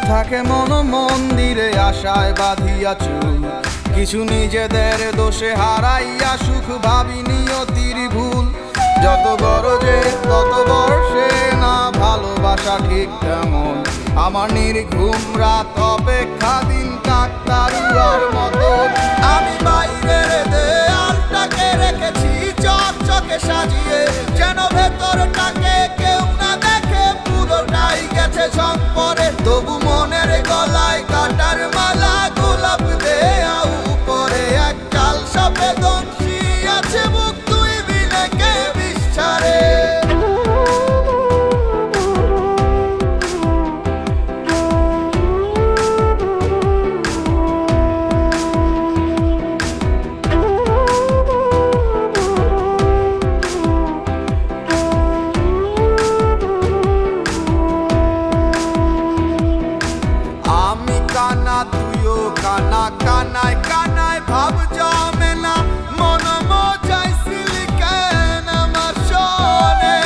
থাকে মন মন্দিরে আশায় বাঁধিয়া চুল, কিছু নিজেদের দোষে হারাইয়া সুখ ভাবি নিয়তির ভুল। যত গরজে তত বর্ষে না ভালোবাসা ঠিক তেমন, আমার নির্ঘুম রাত অপেক্ষা দিন কাকতারুয়ার মতো। আমি বাইরের দেয়ালটাকে রেখেছি চকচকে সাজিয়ে, যেন ভেতরটাকে কেউ না দেখে পুরোটাই গেছে ঝং পরে। তবু মনের গলায় কাটার মালা গোলাপ দেয়া উপরে, এক কাল সাপে দংশী আছে মুখ তুই বিনে কে বিষ্ঠারে। কানা তুইও কানা, কানায় কানায় ভাব জমে না, মন মজাইছিলি কেন আমার শোনে।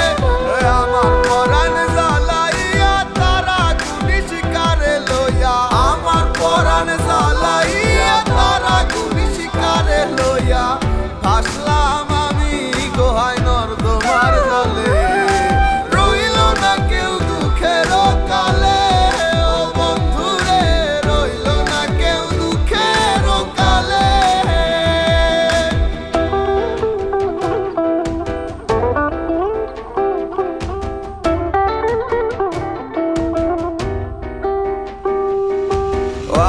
আমার পরাণ জ্বালাইয়া তারা গুলি শিকারে লইয়া, আমার পরাণ জ্বালাইয়া তারা গুলি শিকারে লইয়া। ভাসলাম আমি গোহায় নর্দমার জলে, রইল না কেউ দুঃখের কালে।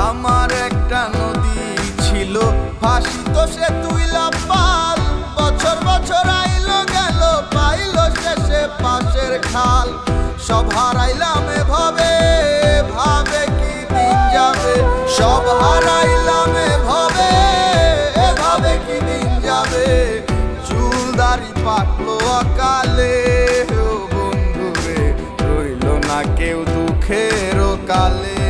আমার একটা নদী ছিল ভাসিত সে তুইলা পাল, বছর বছর আইলো গেল পাইল শেষে পাশের খাল। সব হারাইলাম এভাবে ভাবে কি দিন যাবে, সব হারাইলাম এভাবে কি দিন যাবে। চুল দাড়ি পাকলো অকালে, ও বন্ধু রে রইল না কেউ দুঃখের কালে।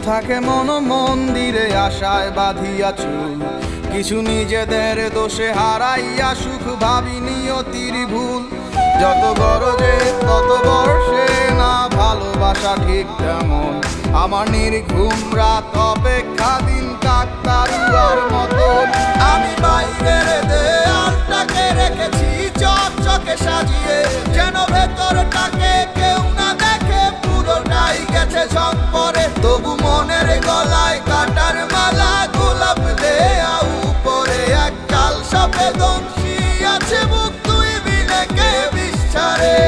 থাকে মন মন্দিরে আশায় বাঁধিয়া চুল, কিছু নিজেদের দোষে হারাইয়া সুখ ভাবি নিয়তির ভুল। যত গরজে তত বর্ষে না ভালোবাসা ঠিক তেমন, আমার নির্ঘুম রাত অপেক্ষা দিন কাকতারুয়ার মতো। আমি বাইরের দেয়ালটাকে রেখেছি চকচকে সাজিয়ে, যেন ভেতরটাকে কেউ না দেখে পুরোটাই গেছে ঝং পরে। তবু মনের গলায় কাটার মালা গোলাপ দেয়া উপরে, এক কাল সাপে দংশী আছে মুখ তুই বিনে কে বিষ্ঠারে।